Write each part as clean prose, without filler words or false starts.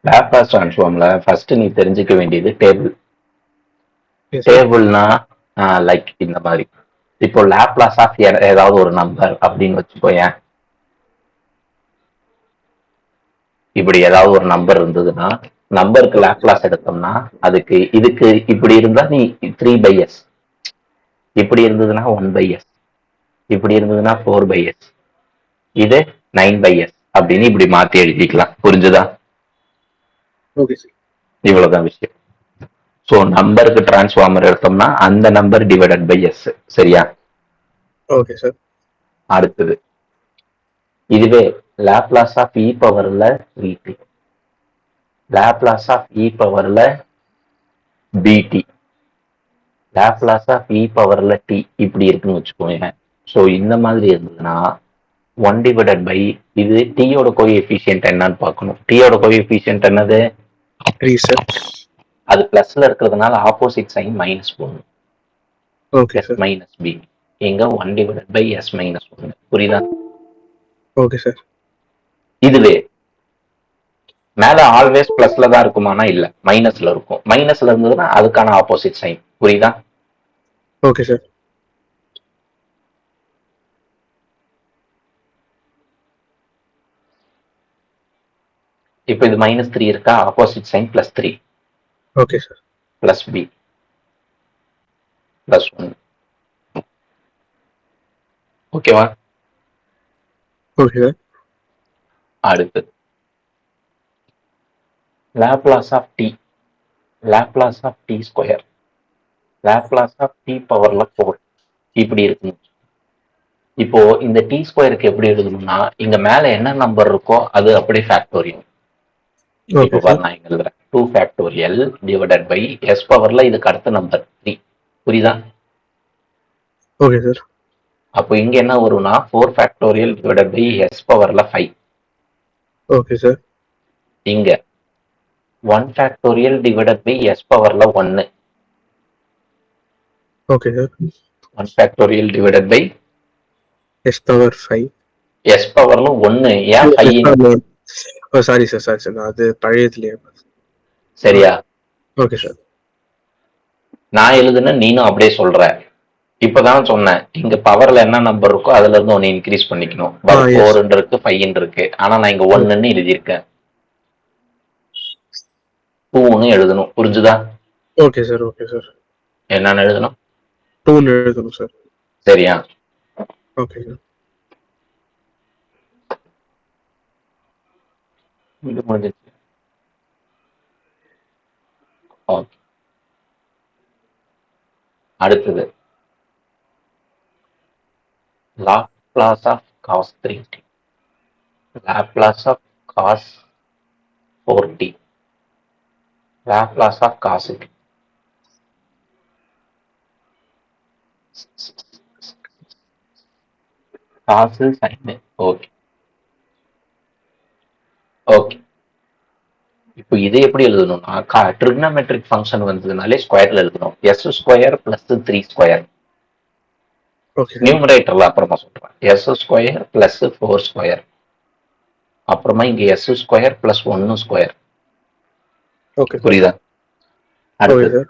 Laplace ட்ரான்ஸ்ஃபார்ம்ல first நீ தெரிஞ்சுக்க வேண்டியது டேபிள். Yes, sir. டேபிள்னா லைக் இந்த மாதிரி. இப்போ லேப்லாஸ் ஆஃப் ஏதாவது ஒரு நம்பர் அப்படின்னு வச்சுக்கோயேன். இப்படி ஏதாவது ஒரு நம்பர் இருந்ததுன்னா நம்பருக்கு Okay, லேப்லாஸ் எடுத்தோம்னா அதுக்கு இதுக்கு இப்படி இருந்தா நீ 3/s, இப்படி இருந்ததுன்னா 1/s, இப்படி இருந்ததுன்னா 4/s, இது 9/s அப்படின்னு இப்படி மாத்தி எழுதிக்கலாம். புரிஞ்சுதா? okay, sir. இவ்வளவுதான் விஷயம். ஸோ நம்பருக்கு டிரான்ஸ்ஃபார்மர் எடுத்தோம்னா அந்த நம்பர் டிவைடட் பை எஸ். சரியா? Okay, sir. அடுத்தது இதுவே லாப்லாஸ் ஆஃப் இ பவர்ல 3t, லாப்லாஸ் ஆஃப் இ பவர்ல பிடி, லாப்லாஸ் ஆஃப் இ பவர்ல டி இப்படி இருக்குன்னு வச்சுக்கோங்க. ஸோ இந்த மாதிரி இருந்ததுன்னா 1 டிவைடட் பை இது டீயோட கோஎஃபிஷியன்ட் என்னன்னு பார்க்கணும். டீயோட கோஎஃபிஷியன்ட் என்னது? 3, sir. அது பிளஸ்ல இருக்கிறதுனால ஆப்போசிட் சைன் மைனஸ் போடணும். Okay, S sir. Minus B. இங்க 1 டிவைடட் பை எஸ் மைனஸ் 1. புரியுதா? Okay, sir. இதுவே மேல ஆல்வேஸ் பிளஸ்ல தான் இருக்குமானா இல்ல, மைனஸ்ல இருக்கும். மைனஸ்ல இருந்ததுன்னா அதுக்கான ஆப்போசிட் சைன். புரியுதா? Okay, sir. இப்போ இது -3 இருக்கா, opposite sign +3. Okay, sir. Plus b +1. ஓகேவா? Okay, sir. அடுத்து Laplace of t, Laplace of t square, Laplace of t பவர்ல 4 இப்படி இருக்கு. இப்போ இந்த டி ஸ்கொயருக்கு எப்படி எழுதணும்னா இங்க மேல என்ன நம்பர் இருக்கோ அது அப்படி ஃபேக்டோரியல். இப்போ Okay, sir. பாரு நான் இங்க எழுதுறேன் 2 ஃபேக்டோரியல் டிவைடட் பை எஸ் பவர்ல இதுக்கு அடுத்த நம்பர் 3. புரியுதா? Okay, sir. அப்போ இங்க என்ன வரும்னா 4 ஃபேக்டோரியல் டிவைடட் பை எஸ் பவர்ல 5. Okay, sir. இங்க 1 ஃபேக்டோரியல் டிவைடட் பை எஸ் பவர்ல 1. Okay, sir. 1 factorial divided by S power 5. S பவர்ல 1. ஏன் 5? No. Oh, sorry, sir. Sorry, sir. அது பழையதுலயே. சரியா? Okay, sir. நான் எழுதுன நீனும் அப்படியே சொல்ற. இப்பதான் சொன்னேன் இங்க பவர்ல என்ன நம்பர் இருக்கோ அதுல இருந்து 1 இன்க்ரீஸ் பண்ணிக்கணும். 4 இருக்கு 5 இருக்கு. ஆனா நான் இங்க 1ன்னு எழுதியிருக்கேன். 2ன்னு எழுதணும். புரிஞ்சுதா? Okay, sir. Okay, sir. என்னன்னு எழுதணும்? 2 எழுதணும், sir. சரியா? Okay, sir. இது முடிஞ்சிச்சு. ஓகே. அடுத்தது Laplace of cos 3t, Laplace of cos 4t, Laplace of cos t. Cos sine. Okay okay. இப்போ இதை எப்படி எழுதணும்னா ட்ரிக்னாமெட்ரிக் ஃபங்க்ஷன் வந்ததுனாலே ஸ்கொயர்ல எழுதணும். S square plus 3 square. Okay, sir. நியூமரேட்டர்ல அப்புறமா சொல்றேன். எஸ் ஸ்கொயர் பிளஸ் 4 ஸ்கொயர், அப்புறமா இங்க S square plus 1 square. Okay, sir. புரியுதா? Okay, அடுத்து sir.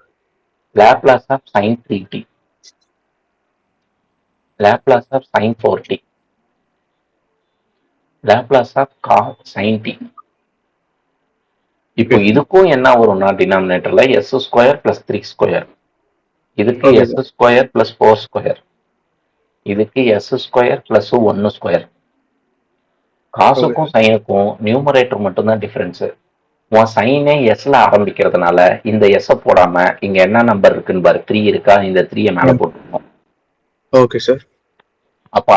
Laplace of sine 3t, Laplace of sine 4t, Laplace of cos sine t. இப்போ இதுக்கும் என்ன வரும்னா டினாமினேட்டர்ல எஸ் ஸ்கொயர் பிளஸ் 3 ஸ்கொயர், இதுக்கு Okay, S sir. Square plus 4 square, இதுக்கு S square plus 1 square. காசுக்கும் சைனுக்கும் நியூமரேட்டர் மட்டும்தான் டிஃபரன்ஸ். உன் சைனே எஸ்ல ஆரம்பிக்கிறதுனால இந்த எஸ் போடாம இங்க என்ன நம்பர் இருக்குன்னு பாரு, 3 இருக்கா, இந்த 3 மேல போட்டுருக்கோம். Okay, sir. அப்ப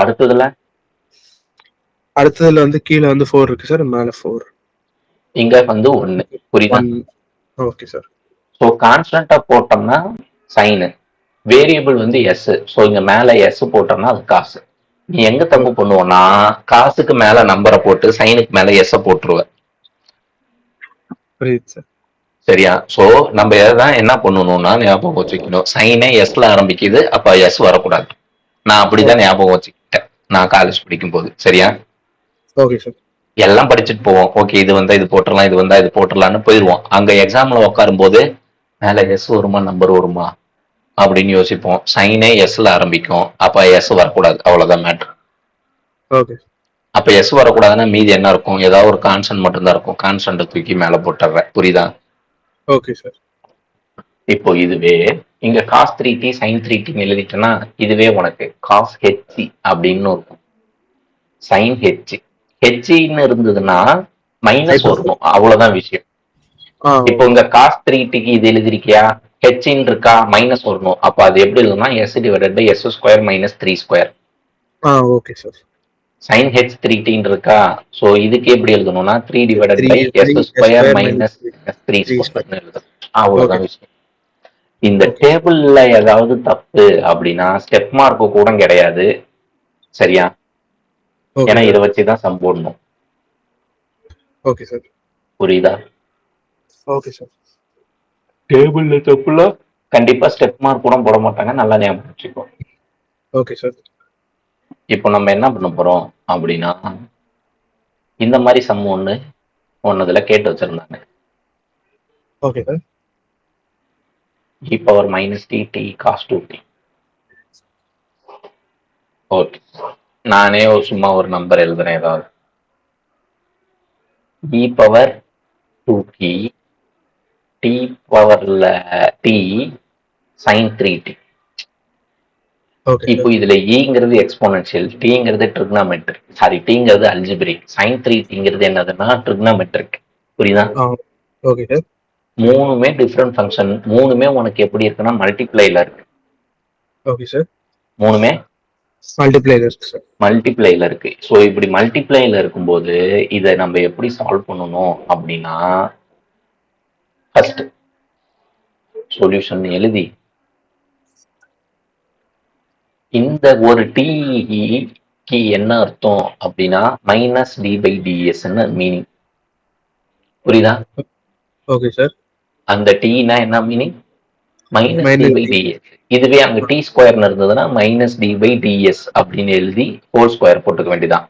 அடுத்ததுல வந்து கீழே வந்து 4 இருக்கு, சார். மேல 4. இங்க வந்து 1. புரியுதா? Okay, sir. ஸோ கான்ஸ்டன்டா போட்டோம்னா சைனு, வேரியபிள் வந்து எஸ். ஸோ இங்க மேல எஸ் போட்டோம்னா அது காசு. நீ எங்க தப்பு பண்ணுவோம்னா காசுக்கு மேல நம்பரை போட்டு சைனுக்கு மேல எஸ் போட்டுருவ. புரியுது, சார். சரியா? சோ நம்ம எதான் என்ன பண்ணணும்னா ஞாபகம் வச்சுக்கணும், சைனே எஸ்ல ஆரம்பிக்குது, அப்ப எஸ் வரக்கூடாது. நான் அப்படிதான் ஞாபகம் வச்சுக்கிட்டேன் நான் காலேஜ் படிக்கும் போது. சரியா? Okay, sir. எல்லாம் படிச்சுட்டு போவோம். ஓகே, இது வந்தா இது போட்டுறலாம், இது வந்தா இது போட்டுறலாம்னு போயிடுவோம். அங்க எக்ஸாம்ல உட்காரும் போது மேல எஸ் வருமா நம்பர் வருமா அப்படின்னு யோசிப்போம். சைனே எஸ்ல ஆரம்பிக்கும். அப்ப எஸ் வரக்கூடாது, அவ்வளவுதான் மேட்ரு. ஓகே அப்ப எஸ் வரக்கூடாதுன்னா மீதி என்ன இருக்கும்? ஏதாவது ஒரு கான்ஸ்டன்ட் மட்டும்தான் இருக்கும். கான்ஸ்டன்ட் தூக்கி மேல போட்டுறேன். புரியுதா? Okay sir. இப்போ இதுவே இங்க காஸ் 3t சைன் 3t எழுதிட்டேன்னா இதுவே உனக்கு காஸ் ஹெச்சி அப்படின்னு இருக்கும். சைன் ஹெச் ஹெச்சின்னு இருந்ததுன்னா மைனஸ் வரணும், அவ்வளவுதான் விஷயம். இப்போ இங்க காஸ் 3tக்கு இது எழுதிருக்கியா, ஹெச்சின்னு இருக்கா, மைனஸ் வரணும். அப்ப அது எப்படி எழுதுனா s divided by s square minus 3 square. Okay sir. Sine H 3t இருக்கா, சோ இதுக்கு எப்படி எழுதணும்னா 3 divided 3 by s S square square minus minus 3 3 square. ஸ்கொயர்னு எழுதணும். அவ்வளவுதான் ஓகே விஷயம். இந்த ஓகே டேபிள்ல ஏதாவது தப்பு அப்படின்னா ஸ்டெப் மார்க் கூட கிடையாது, சரியா? ஓகே ஏன்னா இதை சார். வச்சுதான் சம் போடணும். Okay sir. புரியுதா? Okay sir. டேபிள்ல தப்புல கண்டிப்பா ஸ்டெப் மார்க் கூட போட மாட்டாங்க, நல்லா ஞாபகம் வச்சுக்கோ. Okay sir. இப்போ நம்ம என்ன பண்ண போறோம் அப்படின்னா, இந்த மாதிரி சம் ஒன்னுதுல கேட்டு வச்சிருந்தாங்க. Okay sir. e power minus t t cos 2t. Okay, நானே சும்மா ஒரு நம்பர் எழுதுறேன். ஏதாவது e பவர் 2t டி பவர்ல டி சைன் 3t. ஓகே இப்போ சார். இதுல ஈங்கிறது எக்ஸ்போனன்ஷியல், டீங்கிறது ட்ரிக்னாமெட்ரிக், சாரி டீங்கிறது அல்ஜிபிரிக், சைன் 3tங்கிறது என்னதுன்னா ட்ரிக்னாமெட்ரிக். புரியுதா? Okay sir. மூணுமே டிஃப்ரெண்ட் ஃபங்க்ஷன். மூணுமே உனக்கு எப்படி இருக்குன்னா மல்டிப்ளைல இருக்கு. Okay sir. மூணுமே மல்டிப்ளைல இருக்கு சார். மல்டிப்ளைல இருக்கு. ஸோ இப்படி மல்டிப்ளைல இருக்கும்போது இதை நம்ம எப்படி சால்வ் பண்ணணும் அப்படின்னா, ஃபர்ஸ்ட் சொல்யூஷன் எழுதி இந்த ஒரு டி என்ன அர்த்தம் அப்படின்னா minus D by ts meaning. புரியுதா? Okay sir. அந்த டீனா என்ன meaning? Minus t minus by t. Ts. இதுவே அங்க டி ஸ்கொயர்னு இருந்ததுன்னா மைனஸ் டி பை டிஎஸ் அப்படின்னு எழுதி ஹோல் ஸ்கொயர் போட்டுக்க வேண்டியதான்.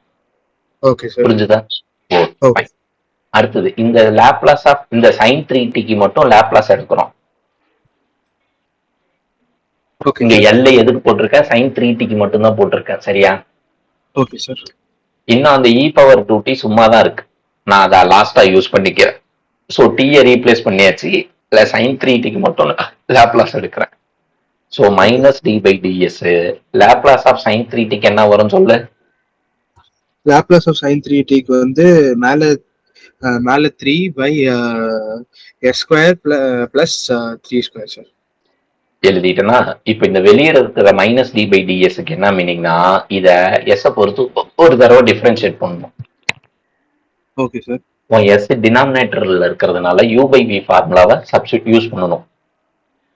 Okay sir. புரிஞ்சுதா? ஓகே. அடுத்தது இந்த லாப்லாஸ் ஆஃப் இந்த சைன் 3tக்கு மட்டும் லாப்லாஸ் எடுக்கிறோம். ஓகே இங்க சார். எல்லை எதுக்கு போட்டிருக்க? சைன் 3tக்கு மட்டும் தான் போட்டிருக்கேன், சரியா? Okay sir. இன்னும் அந்த இ பவர் 2t சும்மா தான் இருக்கு, நான் அதை லாஸ்டா யூஸ் பண்ணிக்கிறேன். ஸோ டீயை ரீப்ளேஸ் பண்ணியாச்சு, இல்லை சைன் 3tக்கு மட்டும் லாப்லாஸ் எடுக்கிறேன். So minus D by ts. Laplace of sine 3tக்கு என்ன வரும் சொல்லு? லாப்லாஸ் ஆஃப் sin 3tக்கு வந்து மேல மேல 3 by s square plus 3 square sir. எழுதிட்டேன்னா இப்போ இந்த வெளியே இருக்கிற மைனஸ் டி பை டிஎஸ்க்கு என்ன மீனிங்னா இத எஸ் பொறுத்து ஒரு தடவை டிஃபரன்ஷியேட் பண்ணணும். Okay sir. எஸ் டினாமினேட்டர்ல இருக்கிறதுனால யூ பை வி ஃபார்முலாவை சப்ஸ்டிட் யூஸ் பண்ணணும்.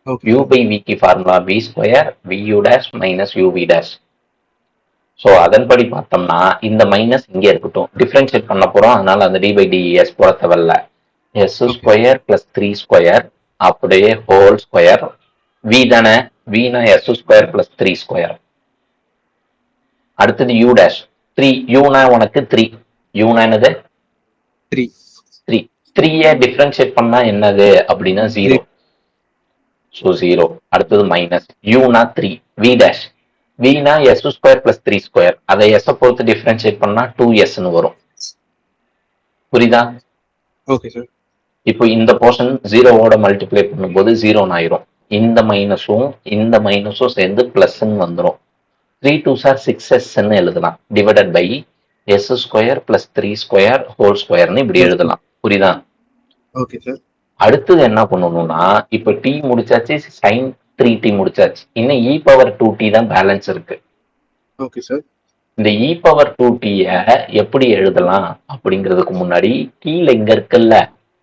Okay you sir. பை விக்கு formula v square v u dash minus u v dash. So அதன்படி பார்த்தோம்னா இந்த மைனஸ் இங்கே இருக்கட்டும், டிஃபரன்ஷியேட் பண்ண போறோம், அதனால அந்த டி பை டிஎஸ் போட தேவையில்ல. எஸ் ஸ்கொயர் பிளஸ் 3 ஸ்கொயர் அப்படியே ஹோல் ஸ்கொயர். வி தானே, வினா எஸ் ஸ்கொயர் பிளஸ் 3 ஸ்கொயர். அடுத்தது யூ டேஷ் 3. யூனா உனக்கு 3. யூனா என்னது? 3. 3. 3 டிஃபரன்ஷியேட் பண்ணா என்னது அப்படின்னா 0. ஸோ 0. அடுத்தது மைனஸ் யூனா 3. வி டேஷ் வினா எஸ் ஸ்கொயர் பிளஸ் 3 ஸ்கொயர், அதை எஸ் பொறுத்து டிஃபரன்ஷியேட் பண்ணா 2s வரும். புரியுதா? Okay sir. இப்போ இந்த போர்ஷன் 0வோட மல்டிப்ளை பண்ணும்போது 0 ஆயிரும். இந்த மைனஸும் சேர்ந்து பிளஸ் வந்துடும். 3 2s are 6s எழுதலாம். Divided by s square plus 3 square whole ஸ்கொயர்னு இப்படி எழுதலாம். புரியுதா? Okay sir. அடுத்தது என்ன பண்ணணும்னா இப்ப டி முடிச்சாச்சு, சைன் 3t முடிச்சாச்சு, இன்னும் இ பவர் 2t தான் பேலன்ஸ் இருக்கு. Okay sir. இந்த இ பவர் 2t எப்படி எழுதலாம் அப்படிங்கிறதுக்கு முன்னாடி கீழே இங்க இருக்குல்ல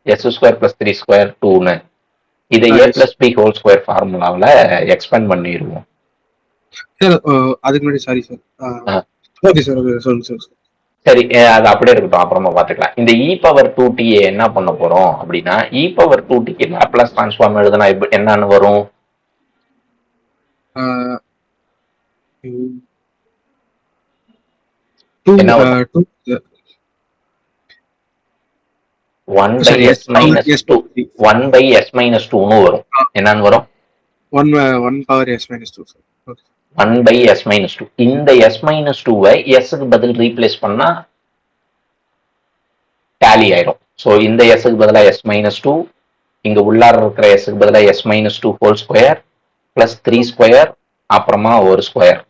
எஸ் ஸ்கொயர் பிளஸ் 3 ஸ்கொயர் 2ன்னு, இதை ஏ பிளஸ் பி ஹோல் ஸ்கொயர் ஃபார்முலாவில் எக்ஸ்பேண்ட் பண்ணிடுவோம். சார் அதுக்கு முன்னாடி sorry sir. Okay sir. Okay சொல்லுங்க சார். சரி, அது அப்படியே இருக்கட்டும், அப்புறமா பார்த்துக்கலாம். இந்த இ பவர் 2t என்ன பண்ண போறோம் அப்படின்னா இ பவர் 2tக்கு லாப்லாஸ் டிரான்ஸ்ஃபார்ம் எழுதுனா என்னன்னு வரும்? என்ன வரும்? 1 by sorry, s minus s 2 power 3. 1 by s minus 2ன்னு வரும். என்னன்னு வரும்? 1 power s minus 2, sir. Okay. 1 by s minus 2. இந்த s minus 2-வை s-க்கு பதில் ரீப்ளேஸ் பண்ணா டேலி ஆயிரும். ஸோ இந்த s-க்கு பதிலாக s minus 2, இங்க உள்ளார இருக்கிற s-க்கு பதிலாக s minus 2 whole square plus 3 square அப்புறமா ஒரு ஸ்கொயர்.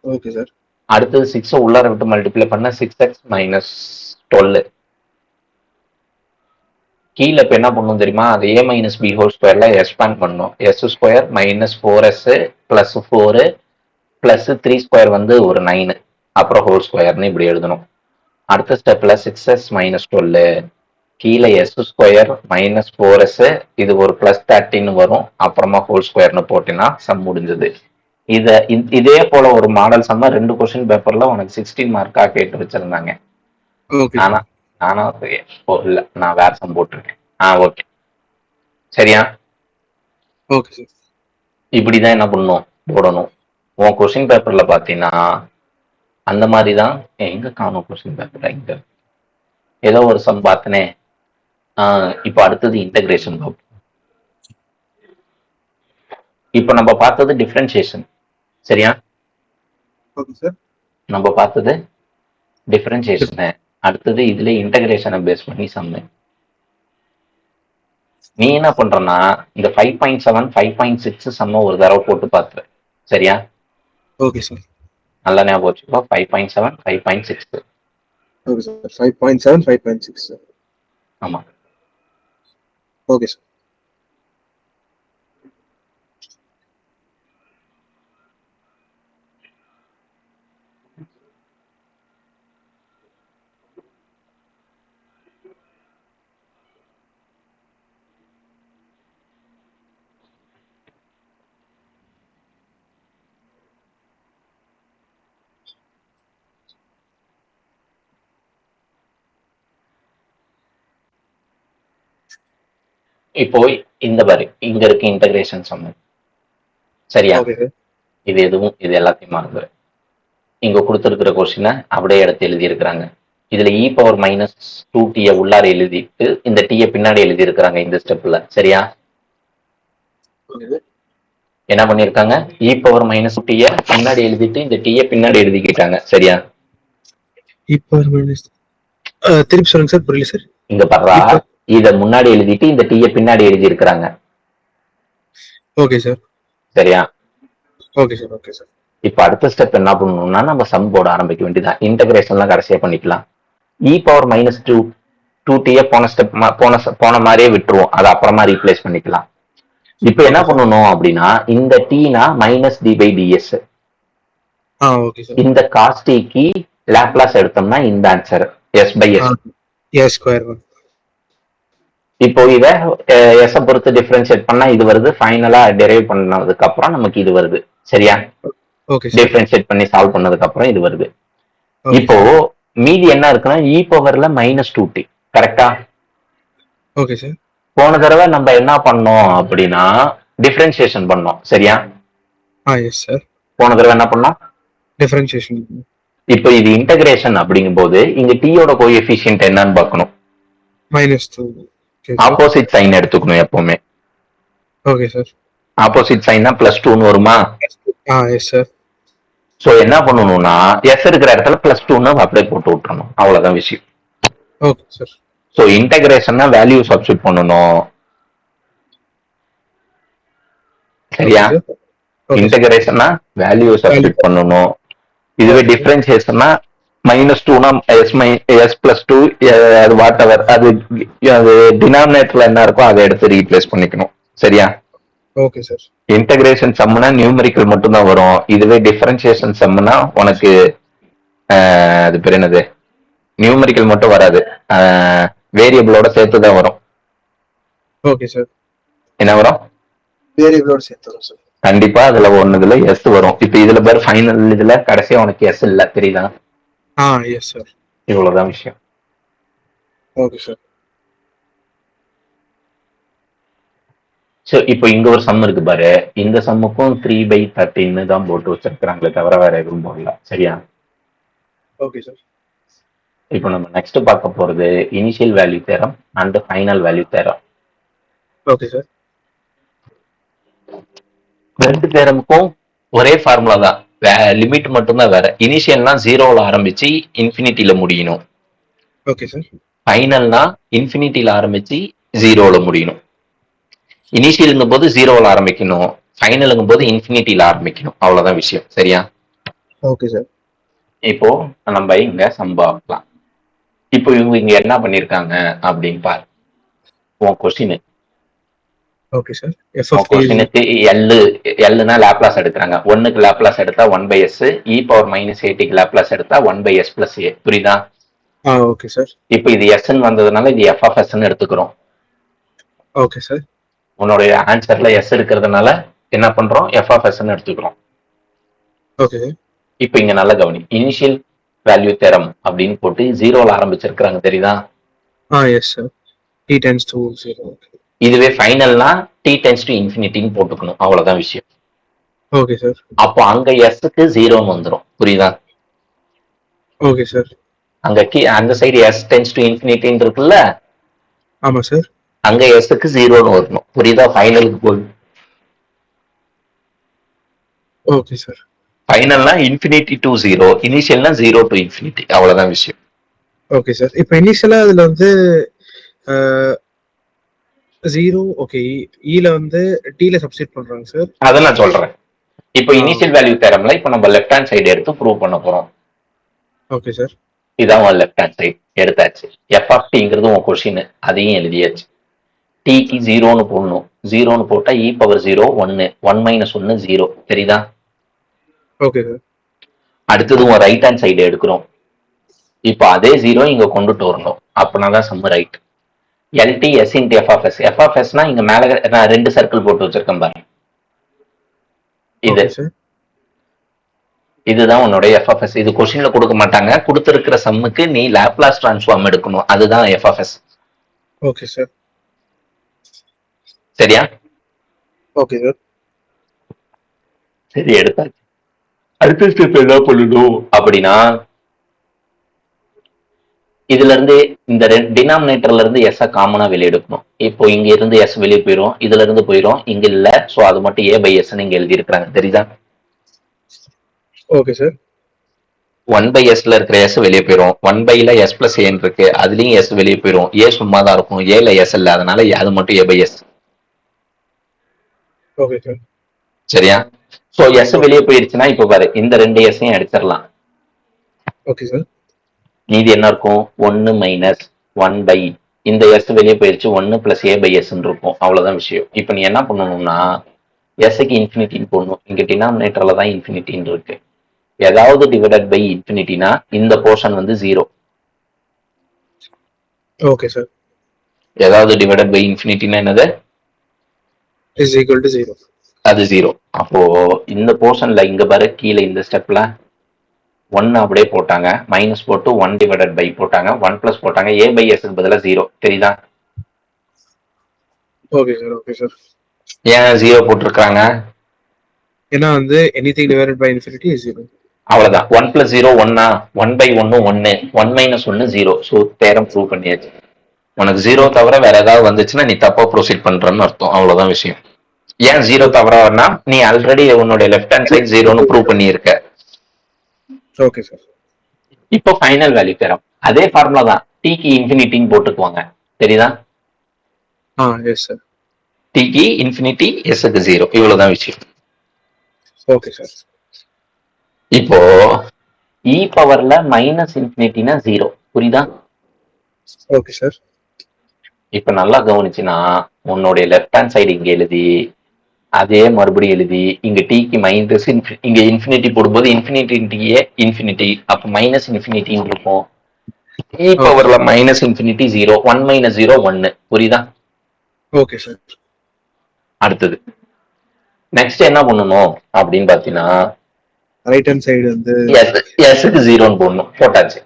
Okay sir. அடுத்தது 6 உள்ளார விட்டு மல்டிப்ளை பண்ண 6x minus 12. கீழே இப்போ என்ன பண்ணணும் தெரியுமா? அது a மைனஸ் பி ஹோல் ஸ்கொயர்ல எக்ஸ்பேண்ட் பண்ணணும். s square minus 4s plus 4 plus 3 square வந்து ஒரு 9 அப்புறம் ஹோல் ஸ்கொயர்னு இப்படி எழுதணும். அடுத்த ஸ்டெப்ல 6s மைனஸ் 12 கீழே s ஸ்கொயர் மைனஸ் 4s இது ஒரு பிளஸ் 13 வரும் அப்புறமா ஹோல் ஸ்கொயர்னு போட்டினா சம் முடிஞ்சது. இதே போல ஒரு மாடல் சம்ம 2 கொஸ்டின் பேப்பர்ல உனக்கு 16 மார்க்கா கேட்டு வச்சிருந்தாங்க. நானும் இல்ல நான் வேற சம் போட்டிருக்கேன். ஓகே சரியா? Okay sir. இப்படிதான் என்ன பண்ணணும் போடணும். உன் கொஸ்டின் பேப்பர்ல பாத்தீங்கன்னா அந்த மாதிரிதான். எங்க காணும் கொஸ்டின் பேப்பர்? இங்க ஏதோ ஒரு சம் பார்த்தனே. இப்போ அடுத்தது இன்டகிரேஷன் பார்ப்போம். இப்போ நம்ம பார்த்தது டிஃபரன்சியேஷன் சரியா? Okay sir. நம்ம பார்த்தது டிஃபரன்சியேஷன். அடுத்தது இதுல இன்டகிரேஷனை பேஸ் பண்ணி சம்மு. நீ என்ன பண்றனா இந்த 5.7 5.6 சம்ம ஒரு தடவை போட்டு பார்த்துரு சரியா? Okay sir. நல்லா ஞாபகம் வச்சுக்கோ. 5.7 5.6. Okay sir. 5.7 5.6 சார். ஆமா. Okay sir. இப்போ இந்த பாரு இங்க இருக்கு இன்டகிரேஷன் சம்மு சரியா? இது எதுவும் இது எல்லாத்தையும் மறந்துரு. இங்க கொடுத்துருக்கிற கொஸ்டினை அப்படியே எடுத்து எழுதி இருக்கிறாங்க. இதுல இ பவர் மைனஸ் 2t உள்ளார எழுதிட்டு இந்த டீயை பின்னாடி எழுதி இருக்கிறாங்க இந்த ஸ்டெப்ல சரியா? என்ன பண்ணிருக்காங்க? இ பவர் மைனஸ் 2t பின்னாடி எழுதிட்டு இந்த டீயை பின்னாடி எழுதிக்கிட்டாங்க சரியா? இ பவர் மைனஸ் திருப்பி சொல்லுங்க சார், புரியல சார். இங்க பர்றா இத முன்னாடி எழுதிட்டு இந்த டீயை பின்னாடி எழுதி இருக்கிறாங்க. Okay sir. சரியா? Okay sir. Okay sir. இப்ப அடுத்த ஸ்டெப் என்ன பண்ணணும்னா நம்ம சம் போட ஆரம்பிக்க வேண்டியதான். இன்டகிரேஷன்லாம் கடைசியா பண்ணிக்கலாம். இ பவர் மைனஸ் 2t போன ஸ்டெப் போன மாதிரியே விட்டுருவோம். அதை அப்புறமா ரீப்ளேஸ் பண்ணிக்கலாம். இப்ப என்ன பண்ணணும் அப்படின்னா இந்த டீனா மைனஸ் டி பை டிஎஸ். இந்த காஸ் டீக்கு லாப்லாஸ் எடுத்தோம்னா இந்த answer s by s square. இப்போ இத எஸ் பொறுத்து டிஃபரன்ஷியேட் பண்ணா இது வருது. ஃபைனலா டெரைவ் பண்ணதுக்கு அப்புறம் நமக்கு இது வருது சரியா? டிஃபரன்ஷியேட் பண்ணி சால்வ் பண்ணதுக்கு அப்புறம் இது வருது. இப்போ மீதி என்ன இருக்குன்னா இ பவர்ல மைனஸ் 2t கரெக்டா? Okay sir. போன தடவை நம்ம என்ன பண்ணோம் அப்படின்னா டிஃபரன்ஷியேஷன் பண்ணோம் சரியா? Yes sir. போன தடவை என்ன பண்ணோம்? டிஃபரன்ஷியேஷன். இப்போ இது இன்டகிரேஷன் அப்படிங்கும் போது இங்க டீயோட கோஎஃபிஷியன்ட் என்னன்னு பார்க்கணும். -2. ஆப்போசிட் சைன் எடுத்துக்கணும் எப்பவுமே. Okay sir. ஆப்போசிட் சைன்னா +2 வருமா? Yes sir. சோ என்ன பண்ணணும்னா எஸ் இருக்கிற இடத்துல +2 அப்படியே போட்டு விட்டுறணும். அவ்வளவுதான் விஷயம். Okay sir. சோ இன்டகிரேஷன்னா வேல்யூ சப்ஸ்டிட்யூட் பண்ணணும் சரியா? இன்டகிரேஷன்னா வேல்யூ சப்ஸ்டிட்யூட் பண்ணணும். இதுவே டிஃபரன்சியேஷன்னா -2னா s+2 அது வாட் எவர் அது டினாமினேட்டர்ல என்ன இருக்கோ அதை எடுத்து ரீப்ளேஸ் பண்ணிக்கணும் சரியா? Okay sir. இன்டகிரேஷன் சம்னா நியூமெரிக்கல் மட்டும் தான் வரும். இதுவே டிஃபரன்சியேஷன் சம்னா உனக்கு அது பேர் என்னது நியூமெரிக்கல் மட்டும் வராது, வேரியபிளோட சேர்த்து தான் வரும். Okay sir. என்ன வரும்? வேரியபிளோட சேர்த்து வரும் சார். கண்டிப்பா அதுல ஒண்ணுதுல எஸ் வரும். இப்ப இதுல பேர் ஃபைனல் இதுல கடைசியா உனக்கு எஸ் இல்ல தெரியுதா? Yes sir. இவ்வளவுதான் விஷயம். Okay sir. சோ இப்போ இங்க ஒரு சம் இருக்கு பாரு. இந்த சம்முக்கும் 3/13 தான் போட்டு வச்சிருக்காங்களே தவிர வேற எதுவும் போடல சரியா? Okay sir. இப்போ நம்ம நெக்ஸ்ட் பார்க்க போறது initial value theorem and final value theorem. Okay sir. ரெண்டு தேரமுக்கும் ஒரே ஃபார்முலா தான், லிமிட் மட்டும்தான் வேற. இனிஷியல்னா ஜீரோல ஆரம்பிச்சு இன்ஃபினிட்டில முடியணும். Okay sir. ஃபைனல்னா இன்ஃபினிட்டில ஆரம்பிச்சு ஜீரோல முடியணும். இனிஷியலுங்கும் போது ஜீரோல ஆரம்பிக்கணும், ஃபைனலுங்கும் போது இன்ஃபினிட்டில ஆரம்பிக்கணும். அவ்வளவுதான் விஷயம். சரியா? Okay sir. இப்போ நம்ம இங்க சம்பாக்கலாம். இப்போ இவங்க இங்க என்ன பண்ணிருக்காங்க அப்படின்னு பாரு. உன் question okay sir. f of t கொஸ்டினுக்கு எல்லுனா லாப்லாஸ் எடுக்கிறாங்க. ஒன்னுக்கு லாப்லாஸ் எடுத்தா 1/s, e பவர் மைனஸ் ஏடிக்கு லாப்லாஸ் எடுத்தா 1/s பிளஸ் a. புரியுதா? Okay sir. இப்போ இது s வந்ததுனால இது f of s எடுத்துக்கிறோம். Okay sir. உன்னுடைய ஆன்சர்ல s இருக்கிறதுனால என்ன பண்றோம், f of s எடுத்துக்கிறோம். Okay sir. இப்போ இங்க நல்ல கவனி, இனிஷியல் வேல்யூ தேரம் அப்படின்னு போட்டு ஜீரோல ஆரம்பிச்சிருக்காங்க. தெரியுதா? Yes sir. t tends to 0. இதுவே ஃபைனல்னா t tends to infinity போட்டுக்கணும். அவ்வளவுதான் விஷயம். Okay sir. அப்போ அங்க எஸ்க்கு ஜீரோன்னு வந்துடும். புரியுதா? Okay sir. அங்க அந்த side s tends to infinity இருக்குல்ல, ஆமா சார். அங்க எஸ்க்கு ஜீரோன்னு வரணும். புரியுதா? ஃபைனலுக்கு போகுது. Okay sir. ஃபைனல்னா இன்ஃபினிட்டி டு ஜீரோ, இனிஷியல்னா ஜீரோ டு இன்ஃபினிட்டி. அவ்வளவுதான் விஷயம். Okay sir. இப்போ இனிஷியலா அதுல வந்து 0. ஓகே, ஈல வந்து டீல சப்ஸ்டிட் பண்றாங்க சார். அதை நான் சொல்றேன். இப்போ இனிஷியல் வேல்யூ தேரம்ல இப்போ நம்ம லெஃப்ட் ஹேண்ட் சைடு எடுத்து ப்ரூவ் பண்ண போறோம். Okay sir. இதான் லெஃப்ட் ஹேண்ட் சைடு எடுத்தாச்சு. எஃப் ஆஃப் டிங்கிறது உன் கொஸ்டின், அதையும் எழுதியாச்சு. டிக்கு ஜீரோன்னு போடணும். ஜீரோன்னு போட்டா இ பவர் 0 1, 1 மைனஸ் 1 0. தெரியுதா? Okay sir. அடுத்தது உன் ரைட் ஹேண்ட் சைடு எடுக்கிறோம். இப்போ அதே ஜீரோ இங்க கொண்டுட்டு வரணும். அப்படின்னாதான் sum right. LT s into f of s. F of எஸ்னா இங்க மேல நான் 2 சர்க்கிள் போட்டு வச்சிருக்கேன் பாரு. இதுதான் உன்னோட எஃப் ஆஃப் எஸ். இது கொஸ்டின்ல கொடுக்க மாட்டாங்க. கொடுத்திருக்கிற சம்முக்கு நீ லாப்லாஸ் டிரான்ஸ்ஃபார்ம் எடுக்கணும். அதுதான் f of s. Okay sir. சரியா? Okay sir. சரி, எடுத்தாச்சு. அடுத்த ஸ்டெப் என்ன பண்ணணும் அப்படின்னா, இதுல இருந்து இந்த டினாமினேட்டர்ல இருந்து எஸ் காமனா வெளியே எடுக்கணும். இப்போ இங்க இருந்து எஸ் வெளியே போயிடும், இதுல இருந்து போயிடும், இங்க இல்ல. சோ அது மட்டும் ஏ பை எஸ் இங்க எழுதி இருக்கிறாங்க. தெரியுதா? Okay sir. 1/sல இருக்கிற எஸ் வெளியே போயிடும். 1/ல எஸ் பிளஸ் ஏன் இருக்கு, அதுலயும் எஸ் வெளியே போயிடும். ஏ சும்மா தான் இருக்கும், ஏல எஸ் இல்ல, அதனால அது மட்டும் ஏ பை எஸ். Okay sir. சரியா? சோ எஸ் வெளியே போயிடுச்சுன்னா இப்போ பாரு, இந்த 2 எஸ்ஸையும் அடிச்சிடலாம். Okay sir. மீதி என்ன இருக்கும், 1 மைனஸ் 1 இந்த எஸ் வெளியே போயிடுச்சு, 1 பிளஸ் ஏ பை எஸ் இருக்கும். அவ்வளவுதான் விஷயம். இப்போ நீ என்ன பண்ணணும்னா, எஸ்க்கு இன்ஃபினிட்டின்னு போடணும். இங்க டினாமினேட்டர்ல தான் இன்ஃபினிட்டின்னு இருக்கு. ஏதாவது டிவைடட் பை இன்ஃபினிட்டினா இந்த போர்ஷன் வந்து 0. Okay sir. ஏதாவது டிவைடட் பை இன்ஃபினிட்டினா என்னது? Is equal to 0. அது 0. அப்போ இந்த போர்ஷன்ல இங்க பாரு, கீழே இந்த ஸ்டெப்ல 1 அப்படியே போட்டாங்க, மைனஸ் போட்டு 1 டிவைடட் பை போட்டாங்க, 1 பிளஸ் போட்டாங்க, ஏ பை எஸ் பதிலா 0. தெரியுதா? Okay sir. Okay sir. ஏன் 0 போட்டிருக்காங்க? ஏன்னா வந்து anything divided by infinity is 0. அவ்வளவுதான். 1 plus 0 1, 1/1 1, 1 minus 1 0. So theorem prove பண்ணியாச்சு. உனக்கு 0 தவிர வேற ஏதாவது வந்துச்சுன்னா நீ தப்பா ப்ரொசீட் பண்றன்னு அர்த்தம். அவ்வளவுதான் விஷயம். ஏன் 0 தவிரனா, நீ ஆல்ரெடி உன்னுடைய லெஃப்ட் ஹேண்ட் சைடு 0ன்னு ப்ரூவ் பண்ணியிருக்க. Okay sir. இப்போ ஃபைனல் வேல்யூ தேரம் அதே ஃபார்முலா தான். டிக்கு இன்ஃபினிட்டின்னு போட்டுக்குவாங்க. தெரியுதா? Yes sir. டிக்கு இன்ஃபினிட்டி, எஸ்க்கு 0. இவ்வளவுதான் விஷயம். Okay sir. இப்போ இ பவர்ல மைனஸ் இன்ஃபினிட்டினா 0. புரியுதா? Okay sir. இப்ப நல்லா கவனிச்சுன்னா, உன்னுடைய லெஃப்ட் ஹேண்ட் சைடு இங்க எழுதி, அதே மறுபடியும் எழுதி, இங்க டிக்கு மைனஸ் இங்க இன்ஃபினிட்டி போடும்போது இன்ஃபினிட்டியே இன்ஃபினிட்டி, அப்ப மைனஸ் இன்ஃபினிட்டின்னு இருக்கும். இ பவர்ல மைனஸ் இன்ஃபினிட்டி 0, 1 மைனஸ் 0 1. புரியுதா? Okay sir. அடுத்தது நெக்ஸ்ட் என்ன பண்ணணும் அப்படின்னு பாத்தீங்கன்னா, ரைட் ஹேண்ட் சைடு வந்து எஸ்க்கு 0ன்னு போடணும். போட்டாச்சு.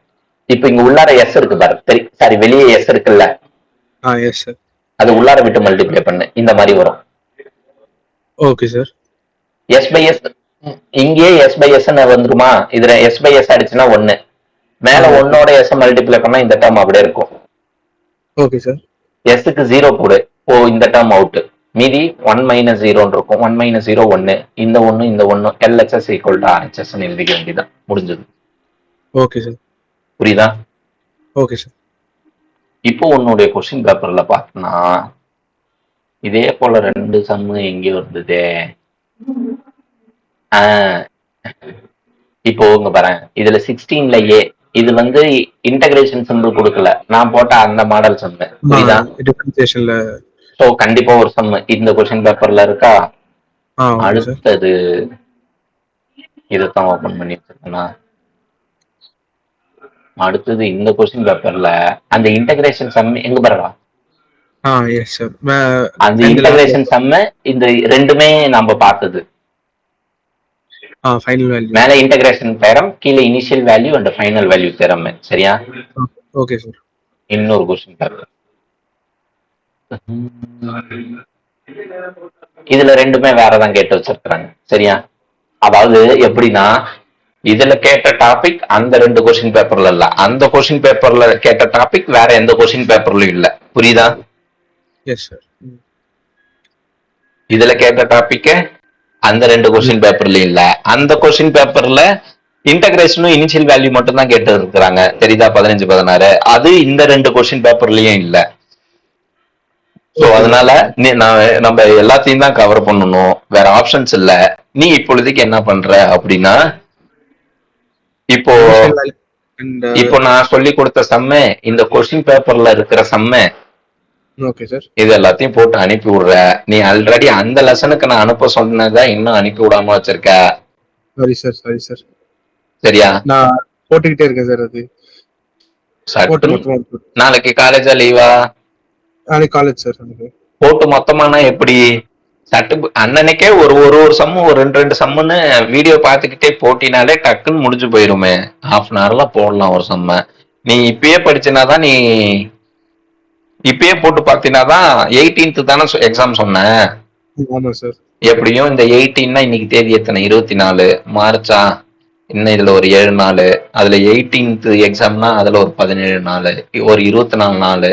இப்ப இங்க உள்ளார எஸ் இருக்கு பாரு. சாரி, வெளியே எஸ் இருக்குல்ல, எஸ் சார். அது உள்ளார விட்டு மல்டிப்ளை பண்ணு. இந்த மாதிரி வரும். Okay sir. S by s இங்கே எஸ் பை எஸ் வந்துருமா? இதுல எஸ் பை எஸ் அடிச்சுன்னா 1. மேல ஒன்னோட எஸ் மல்டிப்ளை பண்ணா இந்த டேர்ம் அப்படியே இருக்கும். Okay sir. எஸ்க்கு 0 போடு. ஓ இந்த டேர்ம் அவுட். மீதி 1 மைனஸ் 0 இருக்கும். 1 மைனஸ் 0 1. இந்த 1 இந்த 1 எல்ஹெச்எஸ் ஈக்குவல் டு ஆர்ஹெச்எஸ் எழுதிக்க வேண்டியதான், முடிஞ்சது. Okay sir. புரியுதா? Okay sir. இப்போ உன்னுடைய கொஸ்டின் பேப்பர்ல பார்த்தனா இதே போல 2 சம்மு எங்கே இருந்ததே. இப்போ இங்க பாருங்க, இதுல 16ல ஏ இது வந்து இன்டகிரேஷன் சிம்பிள் கொடுக்கல, நான் போட்ட அந்த மாடல் சம்மு. புரியுதா? டிஃபரன்ஷியேஷன்ல சோ கண்டிப்பா ஒரு சம்மு இந்த கொஸ்டின் பேப்பர்ல இருக்கா. அடுத்தது இதைத்தான் ஓபன் பண்ணி வச்சிருக்கேன்னா, அடுத்தது இந்த கொஸ்டின் பேப்பர்ல அந்த இன்டகிரேஷன் சம் எங்க பாருடா. Yes sir. அந்த இன்டகிரேஷன் சம் இந்த ரெண்டுமே நம்ம பார்த்தது. ஃபைனல் வேல்யூ மேல இன்டகிரேஷன் தேரம், கீழே initial value and final value theorem. சரியா? Okay sir. இன்னொரு கொஸ்டின் பேப்பர் இதுல ரெண்டுமே வேறதான் கேட்டு வச்சிருக்காங்க. சரியா? அதாவது எப்படின்னா, இதுல கேட்ட டாபிக் அந்த 2 கொஸ்டின் பேப்பர்ல இல்ல, அந்த கொஸ்டின் பேப்பர்ல கேட்ட டாபிக் வேற எந்த கொஸ்டின் பேப்பர்லயும் இல்ல. புரியுதா? Yes sir. இதுல கேட்ட டாபிக் அந்த 2 கொஸ்டின் பேப்பர்லயும் இல்ல, அந்த கொஸ்டின் பேப்பர்ல இன்டகிரேஷனும் இனிஷியல் வேல்யூ மட்டும் தான் கேட்டு இருக்கிறாங்க. தெரியுதா? 15 16 அது இந்த 2 கொஸ்டின் பேப்பர்லயும் இல்ல. சோ அதனால நம்ம எல்லாத்தையும் தான் கவர் பண்ணணும், வேற ஆப்ஷன்ஸ் இல்ல. நீ இப்பொழுதுக்கு என்ன பண்ற அப்படின்னா, இப்போ நான் சொல்லி கொடுத்த சம்மு, இந்த கொஸ்டின் பேப்பர்ல இருக்கிற சம்மு, ஓகே சார், இது எல்லாத்தையும் போட்டு அனுப்பி விடுற. நீ ஆல்ரெடி அந்த லெசனுக்கு நான் அனுப்ப சொன்னதா இன்னும் அனுப்பி விடாம வச்சிருக்க. Sorry sir, sorry sir. சரியா? நான் போட்டுக்கிட்டே இருக்கேன் சார். அது நாளைக்கு காலேஜா லீவா? நாளைக்கு காலேஜ் சார். போட்டு மொத்தமானா எப்படி? சட்டு அண்ணனுக்கே ஒரு சம்மு ஒரு 2 சம்முன்னு வீடியோ பார்த்துக்கிட்டே போட்டினாலே டக்குன்னு முடிஞ்சு போயிருமே. ஹாஃப் அன் ஹவர்ல போடலாம் ஒரு சம்ம. நீ இப்பயே படிச்சினாதான், நீ இப்பயே போட்டு பார்த்தினாதான் 18th தானே எக்ஸாம் சொன்ன. ஆமா சார். எப்படியும் இந்த 18னா இன்னைக்கு தேதி எத்தனை? 24 மார்ச்சா? இன்னும் இதுல ஒரு 7 நாள், அதுல 18th எக்ஸாம்னா அதுல ஒரு 17 நாள், ஒரு 24 நாள்.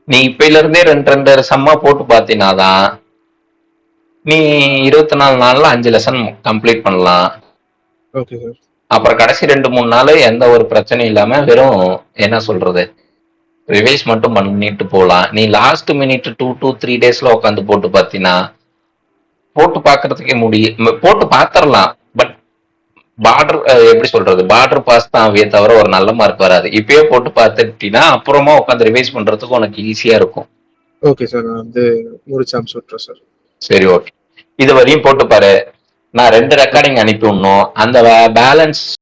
நீ இப்பையில இருந்தே 2 சம்மா போட்டு பார்த்தினாதான் நீ 24 நாள்ல 5 லெசன் கம்ப்ளீட் பண்ணலாம். Okay sir. அப்புறம் கடைசி 2-3 நாள் எந்த ஒரு பிரச்சனையும் இல்லாம வெறும் என்ன சொல்றது ரிவைஸ் மட்டும் பண்ணிட்டு போலாம். நீ லாஸ்ட் மினிட் 2 to 3 டேஸ்ல உட்காந்து போட்டு பாத்தீங்கன்னா போட்டு பாக்குறதுக்கே முடியும், போட்டு பாத்திரலாம். பட் பார்டர் எப்படி சொல்றது, பார்டர் பாஸ் தான் அவையே தவிர ஒரு நல்ல மார்க் வராது. இப்பயே போட்டு பார்த்துட்டீங்கன்னா அப்புறமா உட்காந்து ரிவைஸ் பண்றதுக்கு உனக்கு ஈஸியா இருக்கும். ஓகே சார், நான் வந்து முடிச்சு அனுப்பிச்சு விட்டுறேன் சார். சரி, ஓகே. இது வரையும் போட்டு பாரு. நான் 2 ரெக்கார்டிங் அனுப்பி விடணும். அந்த பேலன்ஸ்